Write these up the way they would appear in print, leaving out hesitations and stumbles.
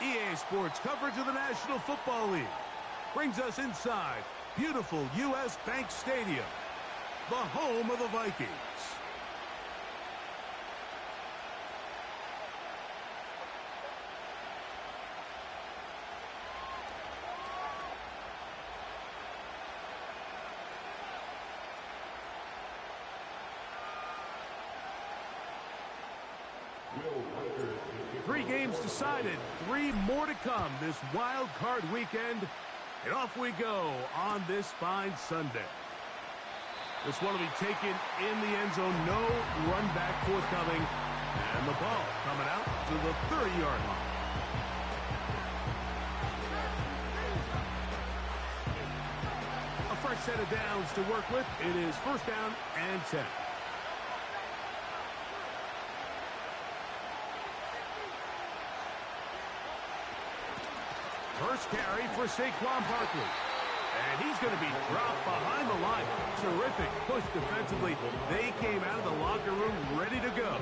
EA Sports coverage of the National Football League brings us inside beautiful U.S. Bank Stadium, the home of the Vikings. Three games decided, three more to come this wild card weekend. And off we go on this fine Sunday. This one will be taken in the end zone. No run back forthcoming. And the ball coming out to the 30-yard line. A fresh set of downs to work with. It is first down and 10. First carry for Saquon Barkley. And he's going to be dropped behind the line. Terrific push defensively. They came out of the locker room ready to go.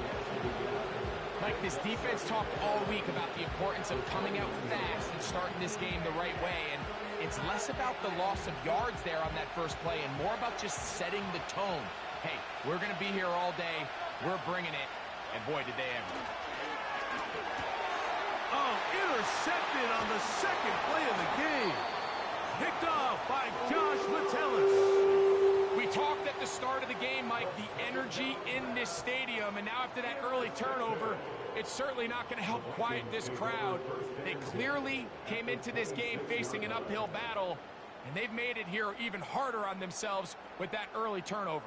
Mike, this defense talked all week about the importance of coming out fast and starting this game the right way. And it's less about the loss of yards there on that first play and more about just setting the tone. Hey, we're going to be here all day. We're bringing it. And boy, did they ever. Oh, intercepted on the second play of the game. Picked off by Josh Metellus. We talked at the start of the game, Mike, the energy in this stadium. And now after that early turnover, it's certainly not going to help quiet this crowd. They clearly came into this game facing an uphill battle. And they've made it here even harder on themselves with that early turnover.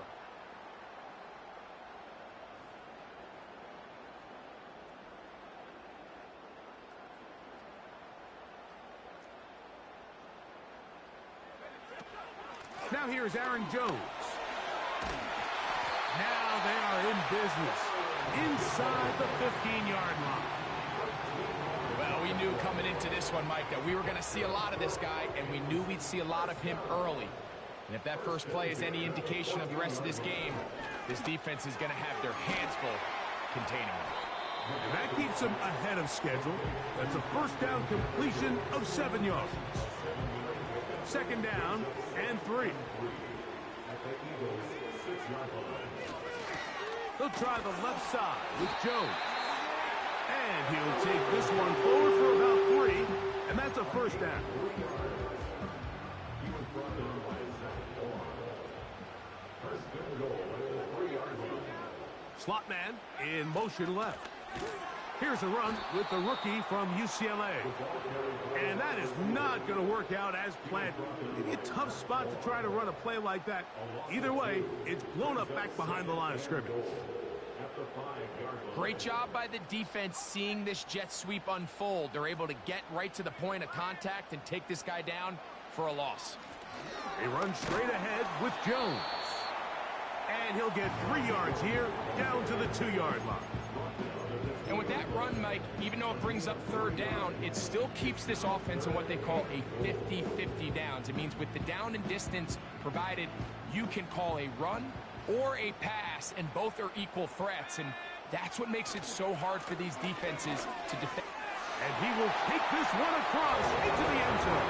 Now here's Aaron Jones. Now they are in business inside the 15-yard line. Well, we knew coming into this one, Mike, that we were going to see a lot of this guy, and we knew we'd see a lot of him early. And if that first play is any indication of the rest of this game, this defense is going to have their hands full containing him. And that keeps them ahead of schedule. That's a first down completion of 7 yards. Second down and 3. He'll try the left side with Jones. And he'll take this one forward for about 3. And that's a first down. Slot man in motion left. Here's a run with the rookie from UCLA. And that is not going to work out as planned. Maybe a tough spot to try to run a play like that. Either way, it's blown up back behind the line of scrimmage. Great job by the defense seeing this jet sweep unfold. They're able to get right to the point of contact and take this guy down for a loss. They run straight ahead with Jones. And he'll get 3 yards here, down to the 2-yard line. And with that run, Mike, even though it brings up third down, it still keeps this offense in what they call a 50-50 downs. It means with the down and distance provided, you can call a run or a pass, and both are equal threats. And that's what makes it so hard for these defenses to defend. And he will take this one across into the end zone.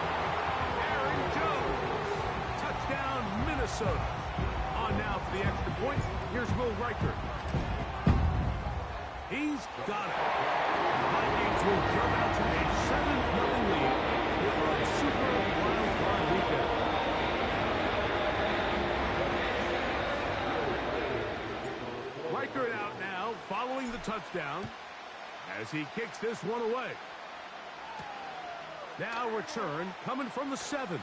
Aaron Jones. Touchdown, Minnesota. On now for the extra point. Here's Will Reichert. He's got it. The Vikings will jump out to a 7-0 lead here on Super Wild Card Weekend. Reichert out now, following the touchdown, as he kicks this one away. Now return coming from the 7.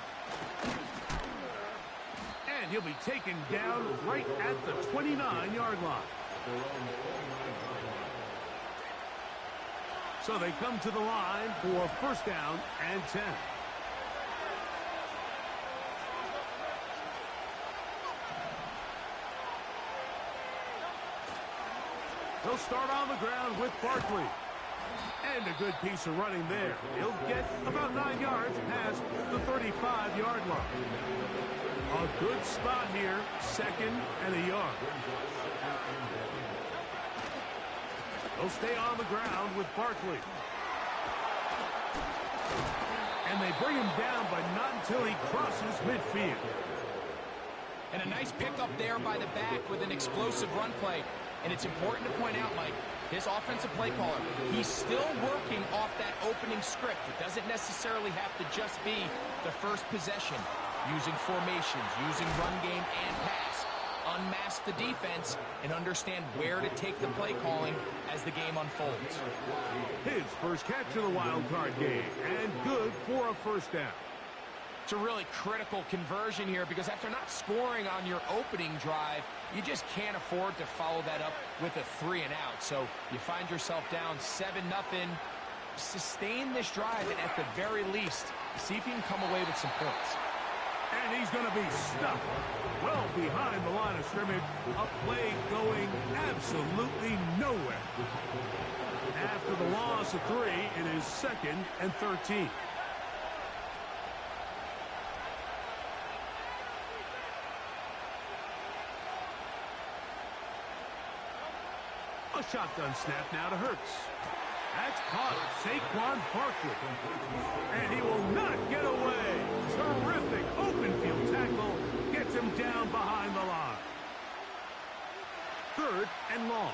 And he'll be taken down right at the 29-yard line. So they come to the line for first down and 10. They'll start on the ground with Barkley. And a good piece of running there. He'll get about 9 yards past the 35-yard line. A good spot here, 2nd and a yard. They'll stay on the ground with Barkley. And they bring him down, but not until he crosses midfield. And a nice pickup there by the back with an explosive run play. And it's important to point out, Mike, this offensive play caller, he's still working off that opening script. It doesn't necessarily have to just be the first possession. Using formations, using run game and pass. Unmask the defense and understand where to take the play calling as the game unfolds. His first catch of the wild card game, and good for a first down. It's a really critical conversion here because after not scoring on your opening drive, you just can't afford to follow that up with a 3 and out. So you find yourself down 7-0. Sustain this drive and at the very least, see if you can come away with some points. And he's going to be stuck well behind the line of scrimmage. A play going absolutely nowhere. After the loss of 3, it is 2nd and 13. A shotgun snap now to Hurts. That's caught Saquon Barkley. And he will not get away. Terrific open field tackle. Gets him down behind the line. 3rd and long.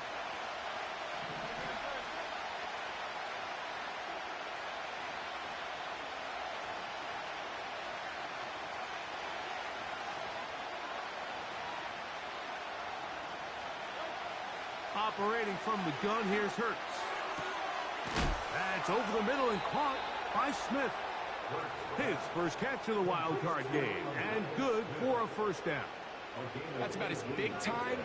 Operating from the gun, here's Hurts. That's over the middle and caught by Smith. His first catch of the wild card game, and good for a first down. That's about as big time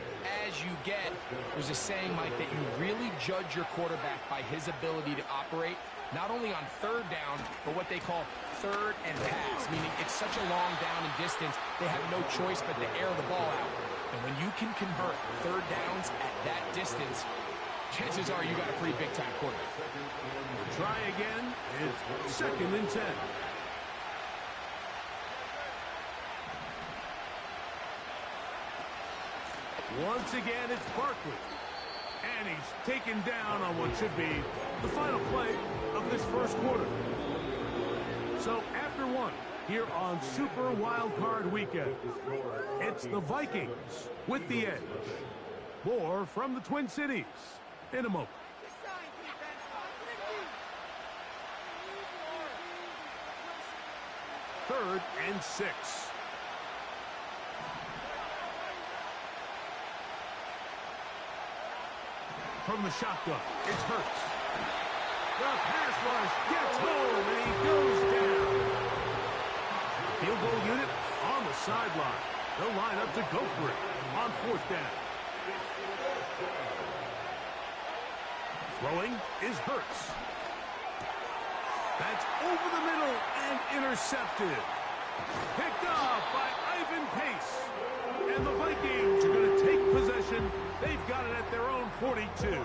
as you get. There's a saying, Mike, that you really judge your quarterback by his ability to operate, not only on 3rd down, but what they call 3rd and pass, meaning it's such a long down and distance, they have no choice but to air the ball out. And when you can convert 3rd downs at that distance, chances are you got a pretty big-time quarterback. Try again. It's 2nd and 10. Once again, it's Barkley. And he's taken down on what should be the final play of this first quarter. So after 1, here on Super Wild Card Weekend, it's the Vikings with the edge. More from the Twin Cities in a moment. 3rd and 6. From the shotgun, it's Hurts. The pass rush gets home, and he goes down. Field goal unit on the sideline. They'll line up to go for it on 4th down. Throwing is Hurts. That's over the middle and intercepted. Picked off by Ivan Pace. And the Vikings are going to take possession. They've got it at their own 42.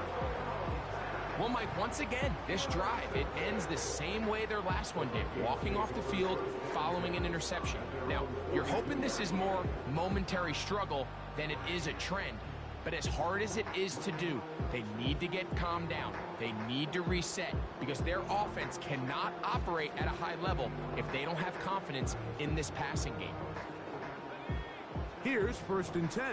Well, Mike, once again, this drive, it ends the same way their last one did, walking off the field, following an interception. Now, you're hoping this is more momentary struggle than it is a trend. But as hard as it is to do, they need to get calmed down. They need to reset because their offense cannot operate at a high level if they don't have confidence in this passing game. Here's 1st and 10.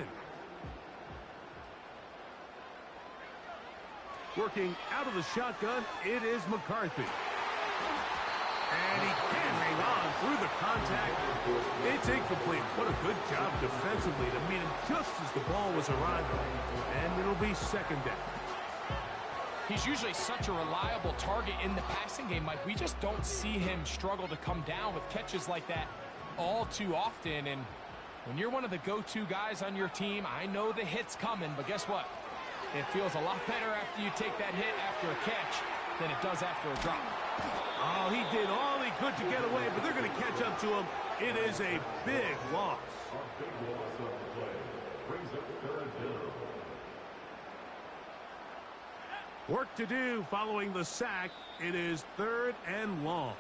Working out of the shotgun, it is McCarthy. And he can hang on through the contact. It's incomplete. What a good job defensively to meet him just as the ball was arriving. And it'll be 2nd down. He's usually such a reliable target in the passing game, Mike. We just don't see him struggle to come down with catches like that all too often. And when you're one of the go-to guys on your team, I know the hit's coming, but guess what? It feels a lot better after you take that hit after a catch than it does after a drop. Oh, he did all he could to get away, but they're going to catch up to him. It is a big loss. Work to do following the sack. It is 3rd and long.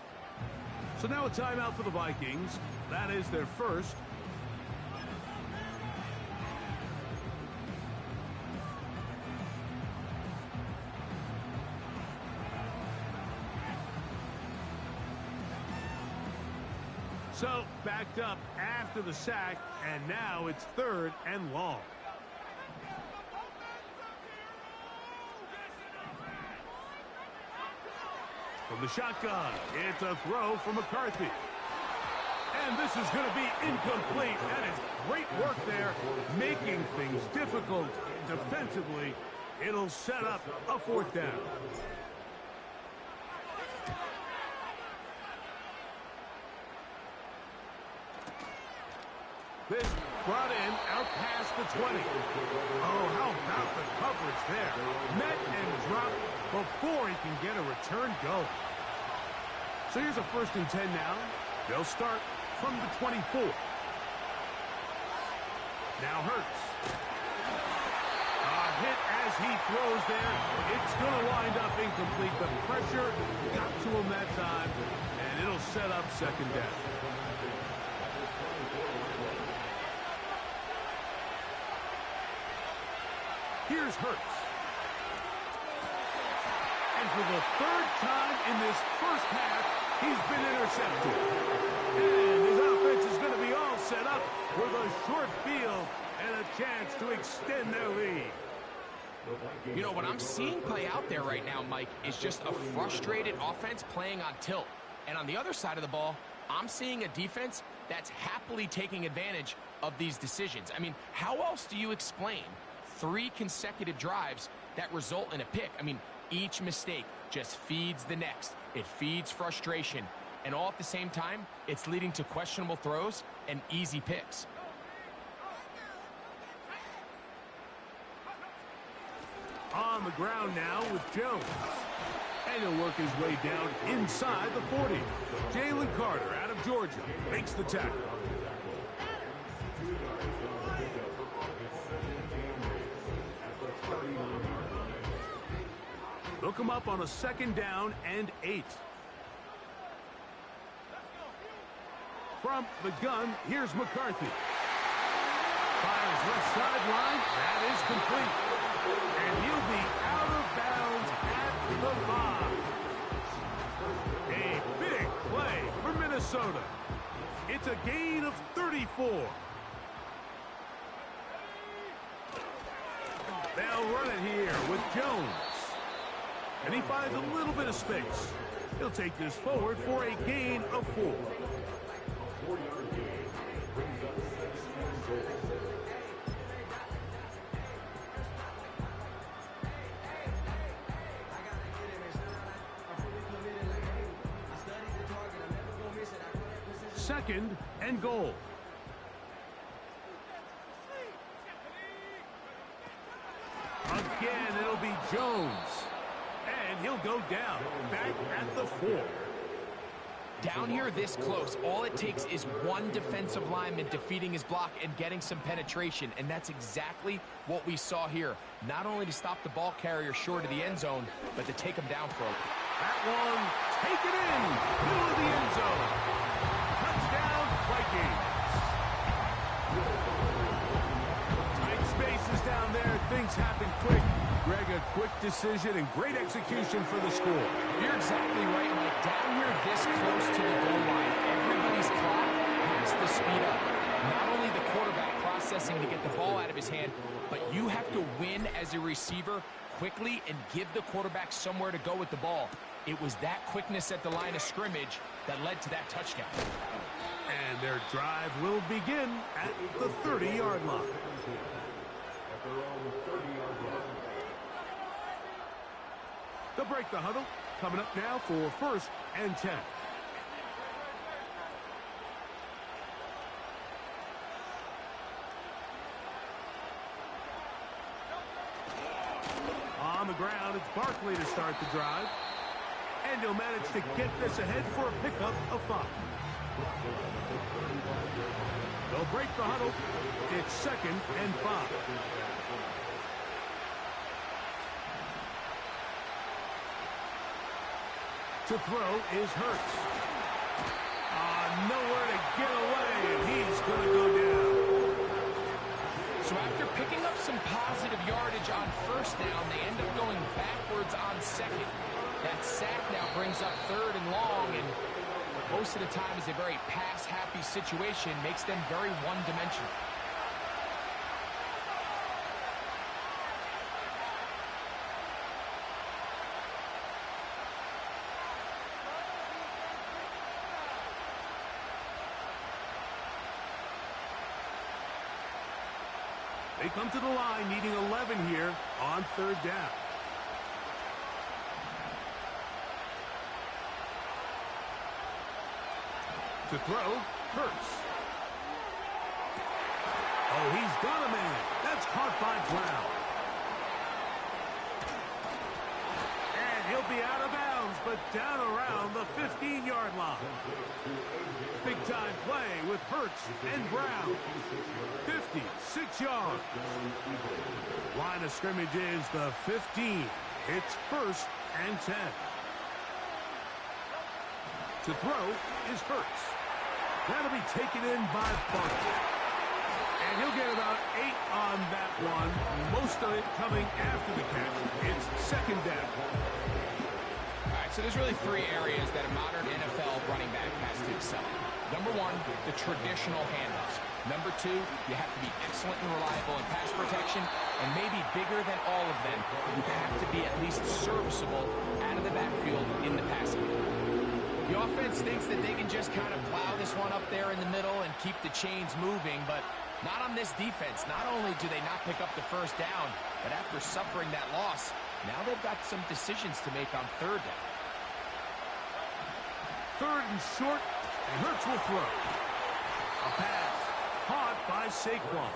So now a timeout for the Vikings. That is their first. So, backed up after the sack, and now it's 3rd and long. From the shotgun, it's a throw from McCarthy. And this is going to be incomplete. That is great work there, making things difficult defensively. It'll set up a 4th down. This brought in out past the 20. Oh, how about the coverage there? Met and dropped before he can get a return go. So here's a 1st and 10 now. They'll start from the 24. Now Hurts. A hit as he throws there. It's going to wind up incomplete. The pressure got to him that time, and it'll set up 2nd down. Here's Hurts. And for the 3rd time in this first half, he's been intercepted. And his offense is going to be all set up with a short field and a chance to extend their lead. You know, what I'm seeing play out there right now, Mike, is just a frustrated offense playing on tilt. And on the other side of the ball, I'm seeing a defense that's happily taking advantage of these decisions. I mean, how else do you explain 3 consecutive drives that result in a pick? I mean, each mistake just feeds the next. It feeds frustration. And all at the same time, it's leading to questionable throws and easy picks. On the ground now with Jones. And he'll work his way down inside the 40. Jalen Carter out of Georgia makes the tackle. They'll come up on a 2nd down and 8. From the gun, here's McCarthy. Fires left sideline. That is complete. And he'll be out of bounds at the 5. A big play for Minnesota. It's a gain of 34. They'll run it here with Jones. And he finds a little bit of space. He'll take this forward for a gain of 4. Second and goal. Again, it'll be Jones. And he'll go down, back at the 4. Down here this close, all it takes is one defensive lineman defeating his block and getting some penetration, and that's exactly what we saw here. Not only to stop the ball carrier short of the end zone, but to take him down for it. That one, taken in, middle of the end zone. Touchdown, Vikings. Tight spaces down there, things happen quick. Greg, a quick decision and great execution for the score. You're exactly right, Mike. Down here this close to the goal line, everybody's clock has to speed up. Not only the quarterback processing to get the ball out of his hand, but you have to win as a receiver quickly and give the quarterback somewhere to go with the ball. It was that quickness at the line of scrimmage that led to that touchdown. And their drive will begin at the 30-yard line. They'll break the huddle. Coming up now for 1st and 10. On the ground, it's Barkley to start the drive. And he'll manage to get this ahead for a pickup of 5. They'll break the huddle. It's 2nd and 5. To throw is Hurts. Nowhere to get away, and he's going to go down. So after picking up some positive yardage on 1st down, they end up going backwards on 2nd. That sack now brings up 3rd and long, and most of the time is a very pass-happy situation, makes them very one-dimensional. They come to the line needing 11 here on third down. To throw, Hurts. Oh, he's got a man. That's caught by Brown. And he'll be out of bounds, but down around the 15-yard line. Big-time play with Hurts and Brown. 56 yards. Line of scrimmage is the 15. It's 1st and 10. To throw is Hurts. That'll be taken in by Barkley. And he'll get about 8 on that one. Most of it coming after the catch. It's 2nd down. All right, so there's really 3 areas that a modern NFL running back has to excel in. Number 1, the traditional handoffs. Number 2, you have to be excellent and reliable in pass protection, and maybe bigger than all of them, you have to be at least serviceable out of the backfield in the passing game. The offense thinks that they can just kind of plow this one up there in the middle and keep the chains moving, but not on this defense. Not only do they not pick up the 1st down, but after suffering that loss, now they've got some decisions to make on 3rd down. 3rd and short, and Hurts will throw. A pass caught by Saquon.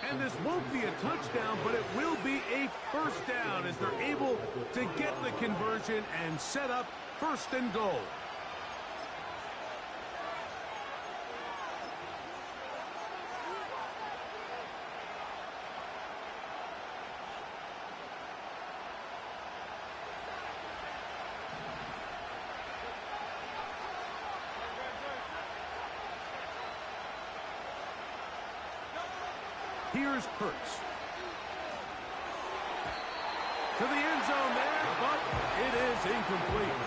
And this won't be a touchdown, but it will be a 1st down as they're able to get the conversion and set up 1st and goal. Here's Hurts. To the end zone there, but it is incomplete.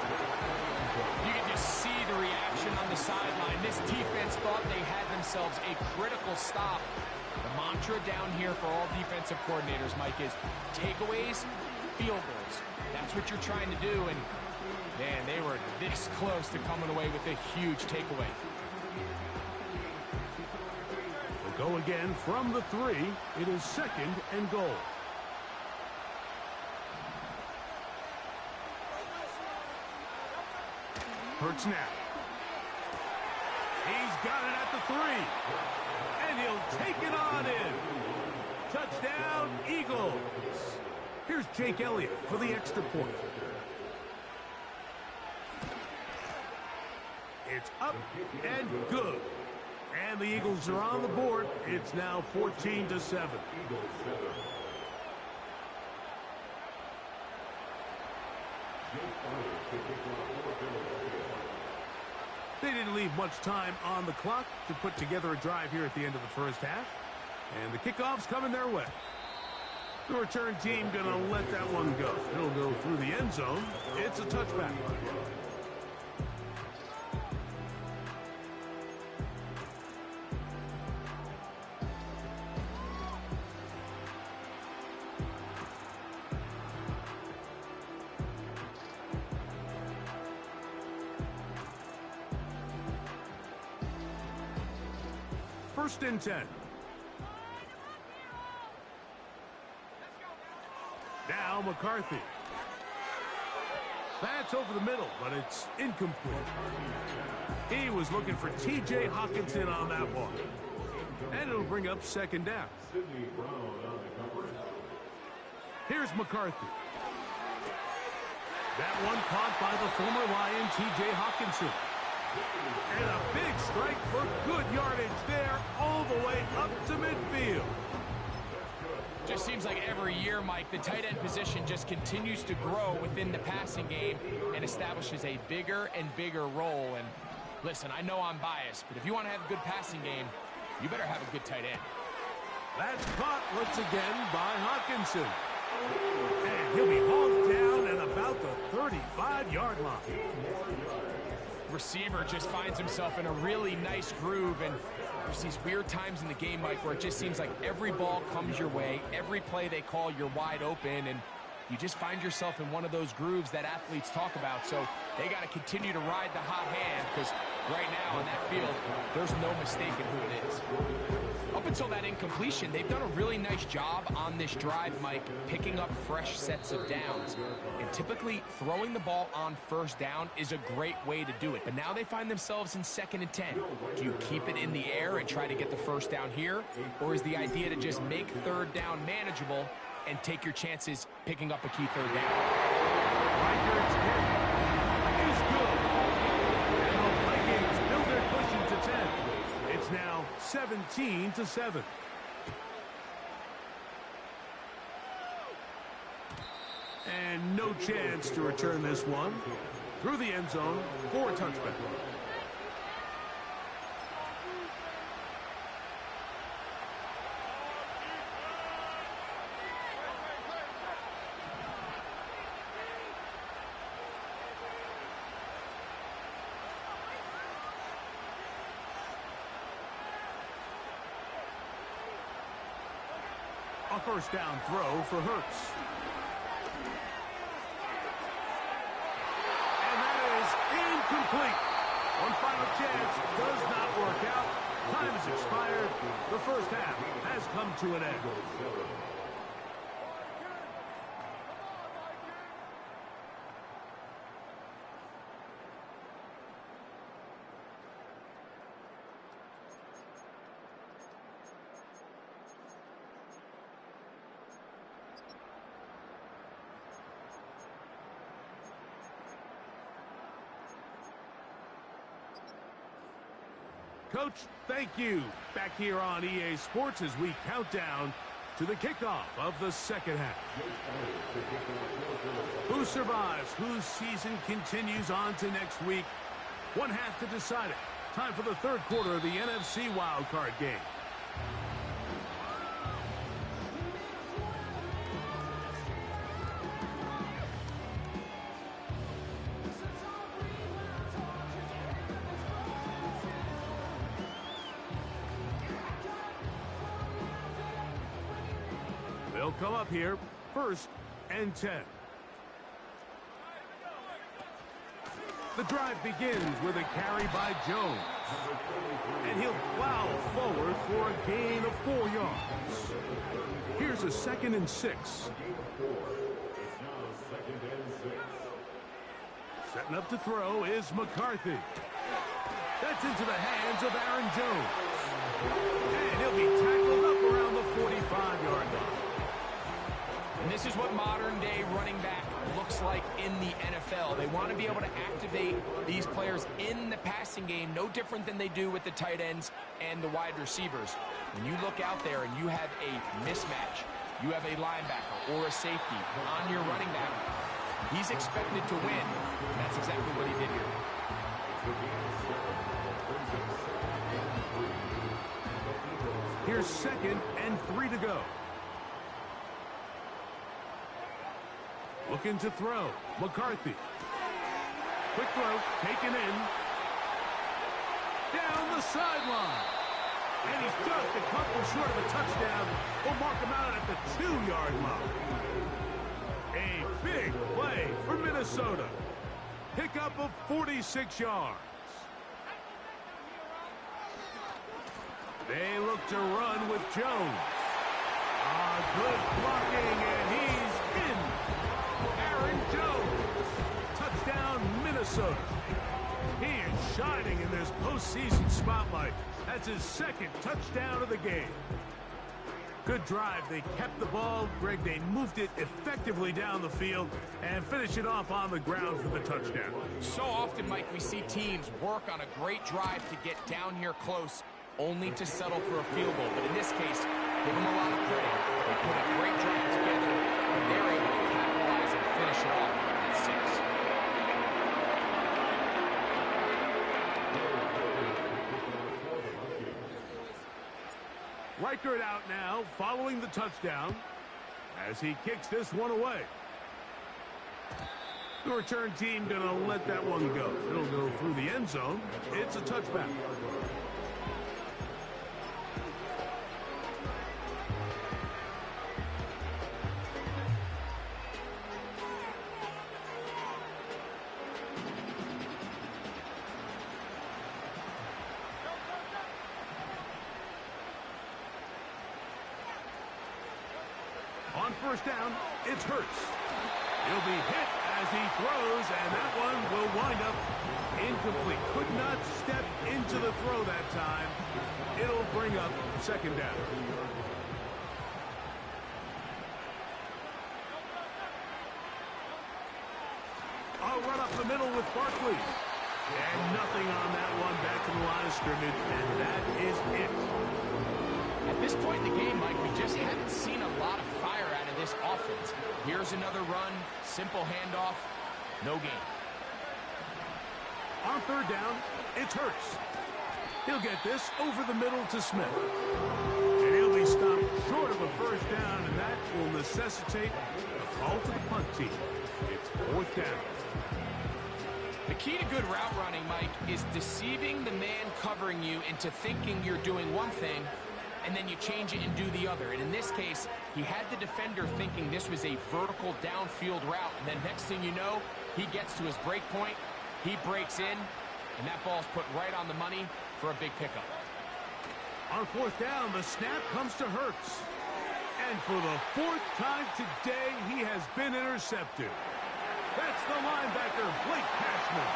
You can just see the reaction on the sideline. This defense thought they had themselves a critical stop. The mantra down here for all defensive coordinators, Mike, is takeaways, field goals. That's what you're trying to do, and man, they were this close to coming away with a huge takeaway. Go again from the 3. It is 2nd and goal. Hurts now. He's got it at the 3. And he'll take it on in. Touchdown, Eagles. Here's Jake Elliott for the extra point. It's up and good. And the Eagles are on the board. It's now 14-7. They didn't leave much time on the clock to put together a drive here at the end of the 1st half. And the kickoff's coming their way. The return team going to let that one go. It'll go through the end zone. It's a touchback. First and 10. Now McCarthy. That's over the middle, but it's incomplete. He was looking for T.J. Hockenson on that one. And it'll bring up 2nd down. Here's McCarthy. That one caught by the former Lion, T.J. Hockenson. And a big strike for good yardage there all the way up to midfield. Just seems like every year, Mike, the tight end position just continues to grow within the passing game and establishes a bigger and bigger role. And listen, I know I'm biased, but if you want to have a good passing game, you better have a good tight end. That's caught once again by Hockenson. And he'll be hauled down at about the 35-yard line. receiver just finds himself in a really nice groove, and there's these weird times in the game, Mike, where it just seems like every ball comes your way, every play they call, you're wide open, and you just find yourself in one of those grooves that athletes talk about. So they got to continue to ride the hot hand, because right now on that field, there's no mistaking who it is. Up until that incompletion, they've done a really nice job on this drive, Mike, picking up fresh sets of downs. And typically, throwing the ball on first down is a great way to do it. But now they find themselves in 2nd and 10. Do you keep it in the air and try to get the first down here? Or is the idea to just make 3rd down manageable and take your chances picking up a key 3rd down? Reichert's kick is good. And the Vikings build their cushion to 10. It's now 17-7. And no chance to return this one. Through the end zone for a touchback. A first down throw for Hurts. And that is incomplete. One final chance does not work out. Time has expired. The first half has come to an end. Coach, thank you. Back here on EA Sports as we count down to the kickoff of the second half. Who survives? Whose season continues on to next week? One half to decide it. Time for the third quarter of the NFC wildcard game. They'll come up here, 1st and 10. The drive begins with a carry by Jones. And he'll plow forward for a gain of 4 yards. Here's a 2nd and 6. Setting up to throw is McCarthy. That's into the hands of Aaron Jones. And he'll be tackled up around the 45-yard line. And this is what modern-day running back looks like in the NFL. They want to be able to activate these players in the passing game, no different than they do with the tight ends and the wide receivers. When you look out there and you have a mismatch, you have a linebacker or a safety on your running back, he's expected to win. And that's exactly what he did here. Here's 2nd and 3 to go. Looking to throw. McCarthy. Quick throw. Taken in. Down the sideline. And he's just a couple short of a touchdown. We'll mark him out at the 2-yard line. A big play for Minnesota. Pickup of 46 yards. They look to run with Jones. Good blocking, and he's in. Aaron Jones. Touchdown, Minnesota. He is shining in this postseason spotlight. That's his 2nd touchdown of the game. Good drive. They kept the ball. Greg, they moved it effectively down the field and finished it off on the ground for the touchdown. So often, Mike, we see teams work on a great drive to get down here close, only to settle for a field goal. But in this case, give them a lot of credit. They put a great drive together, and they're able to capitalize and finish it off at 6. Reichert out now, following the touchdown, as he kicks this one away. The return team going to let that one go. It'll go through the end end zone. It's a touchback. On first down, it's Hurts. He'll be hit as he throws, and that one will wind up incomplete. Could not step into the throw that time. It'll bring up second down. I'll run up the middle with Barkley. And nothing on that one, back to the line of scrimmage, and that is it. At this point in the game, Mike, we just haven't seen a lot of fire out of this offense. Here's another run, simple handoff, no gain. On third down, it's Hurts. He'll get this over the middle to Smith. And he'll be stopped short of a first down, and that will necessitate a call to the punt team. It's fourth down. The key to good route running, Mike, is deceiving the man covering you into thinking you're doing one thing, and then you change it and do the other. And in this case, he had the defender thinking this was a vertical downfield route, and then next thing you know, he gets to his break point, he breaks in, and that ball's put right on the money for a big pickup. On fourth down, the snap comes to Hurts. And for the fourth time today, he has been intercepted. That's the linebacker, Blake Cashman.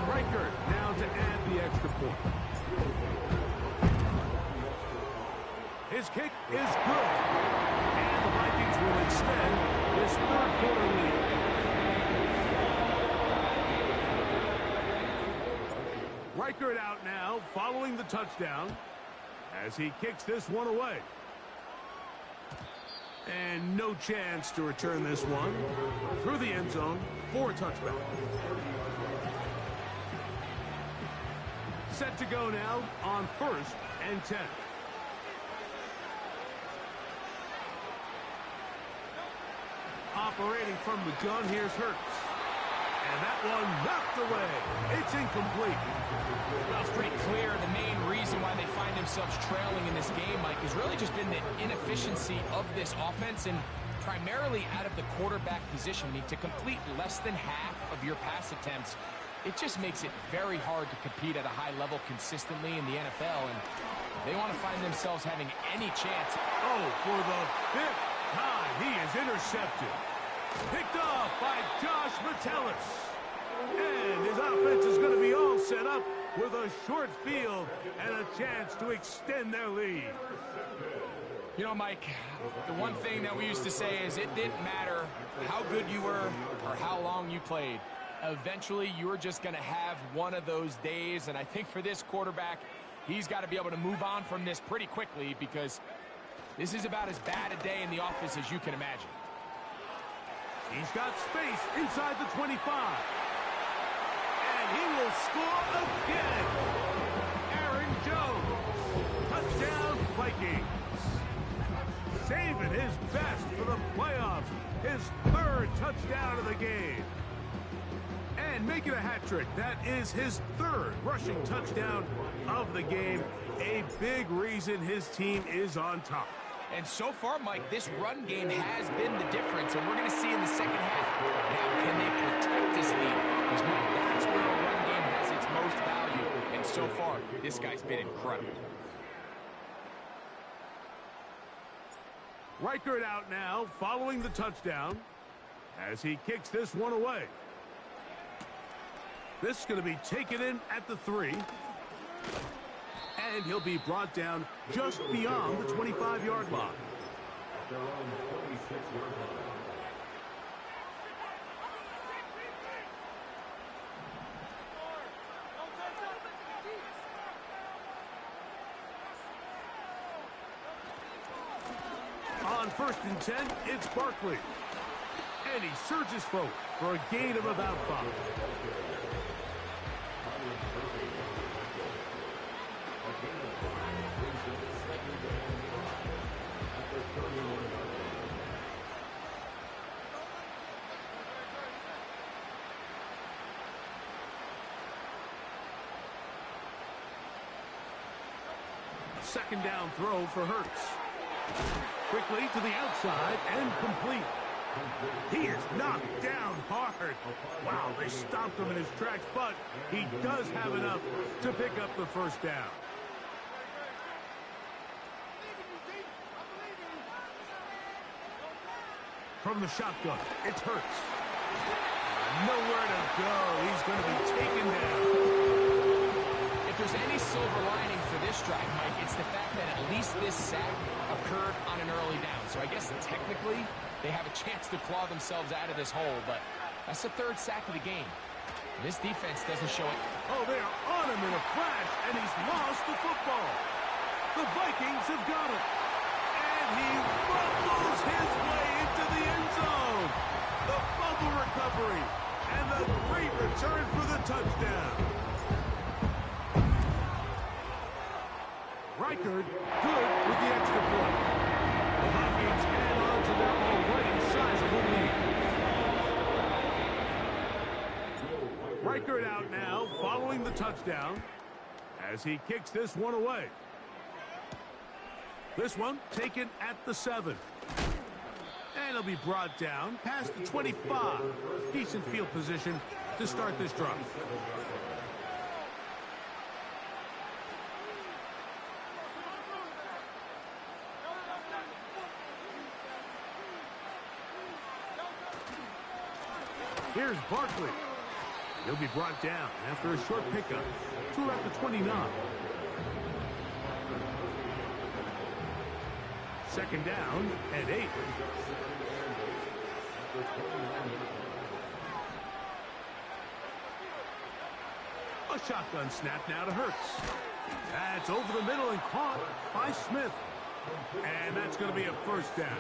Riker now to add the extra point. His kick is good. And the Vikings will extend this third quarter lead. Riker out now, following the touchdown, as he kicks this one away. And no chance to return this one through the end zone for a touchback. Set to go now on first and 10. Operating from the gun, here's Hurts. And that one knocked away. It's incomplete. Well, it's pretty clear the main reason why they find themselves trailing in this game, Mike, has really just been the inefficiency of this offense and primarily out of the quarterback position. I mean, to complete less than half of your pass attempts, it just makes it very hard to compete at a high level consistently in the NFL, and they want to find themselves having any chance. Oh, for the fifth time, he is intercepted. Picked off by Josh Metellus. And his offense is going to be all set up with a short field and a chance to extend their lead. You know, Mike, the one thing that we used to say is it didn't matter how good you were or how long you played. Eventually, you were just going to have one of those days, and I think for this quarterback, he's got to be able to move on from this pretty quickly because this is about as bad a day in the office as you can imagine. He's got space inside the 25. And he will score again. Aaron Jones. Touchdown, Vikings. Saving his best for the playoffs. His third touchdown of the game. And making a hat trick. That is his third rushing touchdown of the game. A big reason his team is on top. And so far, Mike, this run game has been the difference, and we're going to see in the second half. Now, can they protect this lead? Because, Mike, that's where a run game has its most value. And so far, this guy's been incredible. Reichert out now, following the touchdown, as he kicks this one away. This is going to be taken in at the 3. And he'll be brought down just beyond the 25-yard line. On first and 10, it's Barkley. And he surges forward for a gain of about 5. second down throw for Hurts. Quickly to the outside and complete. He is knocked down hard. Wow, they stopped him in his tracks, but he does have enough to pick up the first down. From the shotgun, it's Hurts. Nowhere to go. He's going to be taken down. If there's any silver lining for this drive, Mike, it's the fact that at least this sack occurred on an early down. So I guess technically they have a chance to claw themselves out of this hole, but that's the third sack of the game. This defense doesn't show it. Oh, they are on him in a flash, and he's lost the football. The Vikings have got it. And he rumbles his way into the end zone. The fumble recovery and the great return for the touchdown. Reichard good with the extra point. The Vikings add on to their already sizable lead. Reichard out now following the touchdown as he kicks this one away. This one taken at the 7. And he'll be brought down past the 25. Decent field position to start this drive. Here's Barkley. He'll be brought down after a short pickup to around the 29. Second down and 8. A shotgun snap now to Hurts. That's over the middle and caught by Smith. And that's going to be a first down.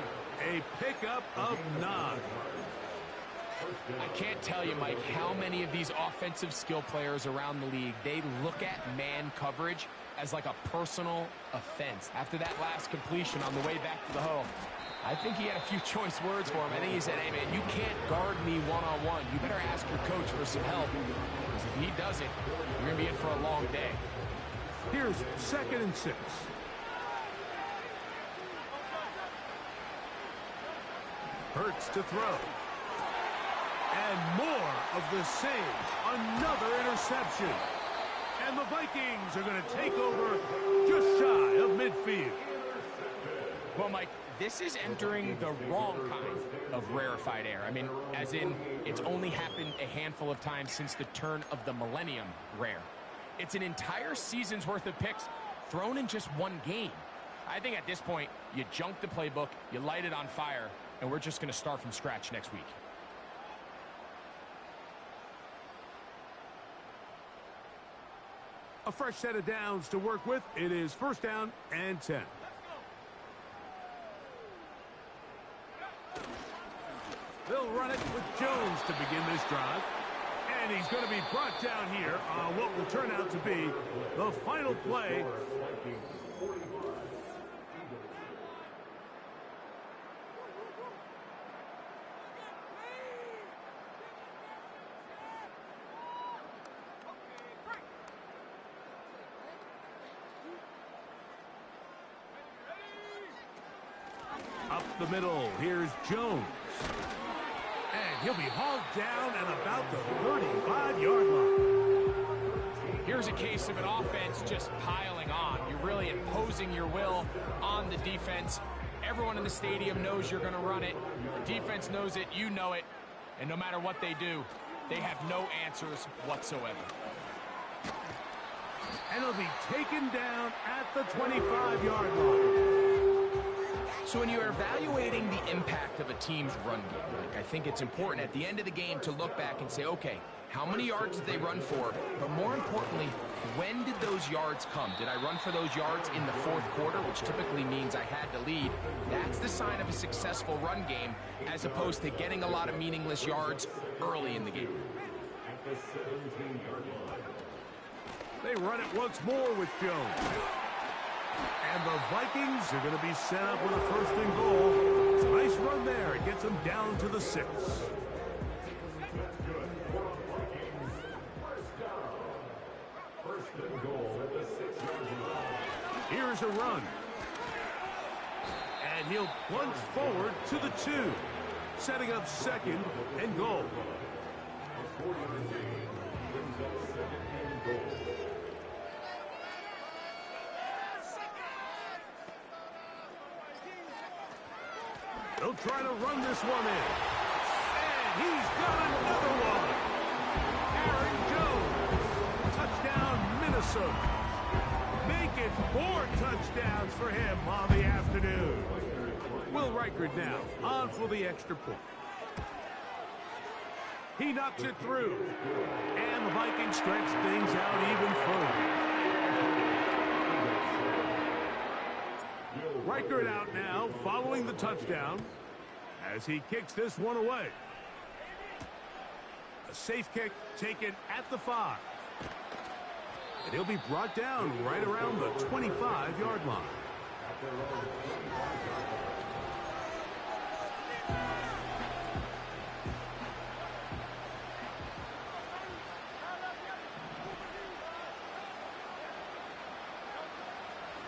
A pickup of 9. I can't tell you, Mike, how many of these offensive skill players around the league, they look at man coverage as like a personal offense. After that last completion on the way back to the huddle, I think he had a few choice words for him. I think he said, hey, man, you can't guard me one-on-one. You better ask your coach for some help, because if he does it, you're going to be in for a long day. Here's 2nd and 6. Hurts to throw. And more of the same. Another interception. And the Vikings are going to take over just shy of midfield. Well, Mike, this is entering the wrong kind of rarefied air. I mean, as in, it's only happened a handful of times since the turn of the millennium rare. It's an entire season's worth of picks thrown in just one game. I think at this point, you junk the playbook, you light it on fire, and we're just going to start from scratch next week. A fresh set of downs to work with. It is first down and 10. They'll run it with Jones to begin this drive. And he's going to be brought down here on what will turn out to be the final play. Up the middle, here's Jones. And he'll be hauled down at about the 35-yard line. Here's a case of an offense just piling on. You're really imposing your will on the defense. Everyone in the stadium knows you're going to run it. The defense knows it, you know it. And no matter what they do, they have no answers whatsoever. And he'll be taken down at the 25-yard line. So when you're evaluating the impact of a team's run game, Mike, I think it's important at the end of the game to look back and say, okay, how many yards did they run for? But more importantly, when did those yards come? Did I run for those yards in the fourth quarter, which typically means I had to lead? That's the sign of a successful run game, as opposed to getting a lot of meaningless yards early in the game. They run it once more with Jones. And the Vikings are going to be set up with a first and goal. It's a nice run there. It gets them down to the 6. Here's Here's a run. And he'll plunge forward to the 2, setting up second and goal. They'll try to run this one in. And he's got another one. Aaron Jones. Touchdown, Minnesota. Make it 4 touchdowns for him on the afternoon. Will Reichard now on for the extra point. He knocks it through. And the Vikings stretch things out even further. Reichard out now following the touchdown as he kicks this one away. A safe kick taken at the 5. And he'll be brought down right around the 25-yard line.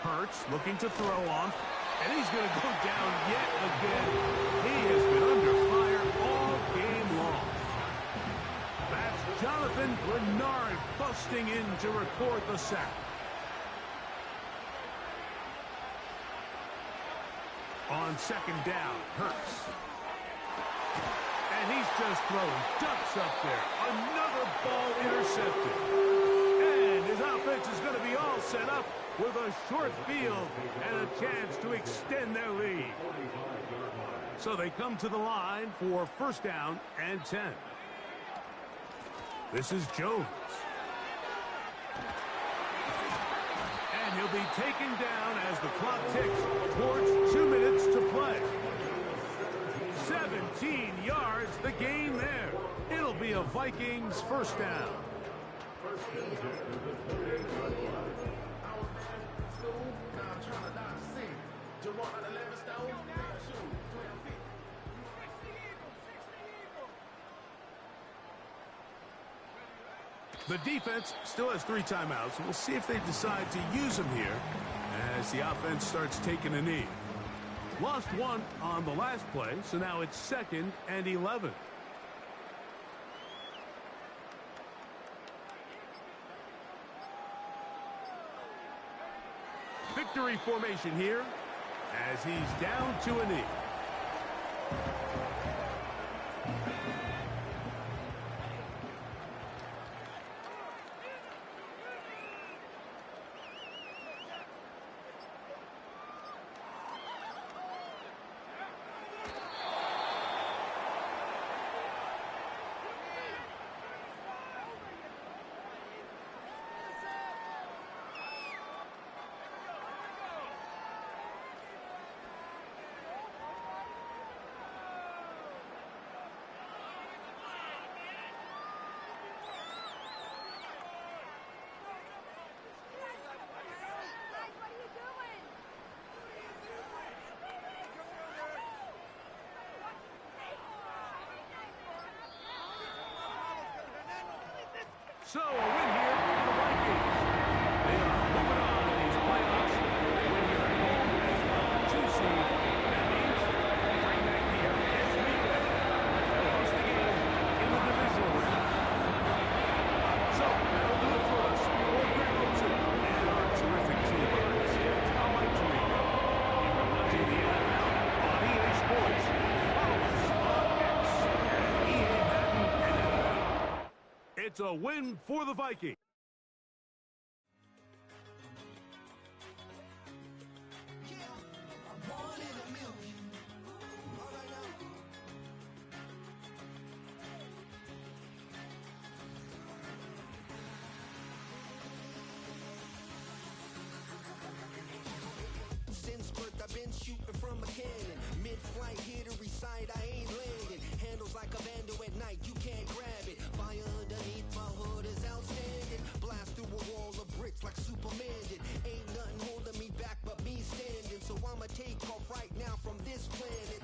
Hurts looking to throw on, and he's going to go down yet again. He has been under fire all game long. That's Jonathan Bernard busting in to record the sack. On second down, Hurts. And he's just throwing ducks up there. Another ball intercepted. And his offense is going to be all set up with a short field and a chance to extend their lead. So they come to the line for first down and 10. This is Jones. And he'll be taken down as the clock ticks towards 2 minutes to play. 17 yards, the gain there. It'll be a Vikings first down. The defense still has 3 timeouts. We'll see if they decide to use them here as the offense starts taking a knee. Lost 1 on the last play, so now it's 2nd and 11. Victory formation here as he's down to a knee. So, a win here for the Vikings. They are moving on in these playoffs. They win here at home as the 2 seed. That means right back here next weekend. They'll host the game in the divisional round. So, that'll do it for us. For Greg Olsen and our terrific team on this. I'm Mike Tirico. You're watching the NFL on EA Sports. Follow us on X at EA Madden NFL. It's a win for the Vikings. Since birth, I've been shooting from a cannon. Mid-flight, here to recite, I ain't landing. Handles like a vandal at night, you can't grab it. Fire underneath my hood is outstanding. Blast through a wall of bricks like Superman did. Ain't nothing holding me back but me standing. So I'ma take off right now from this planet.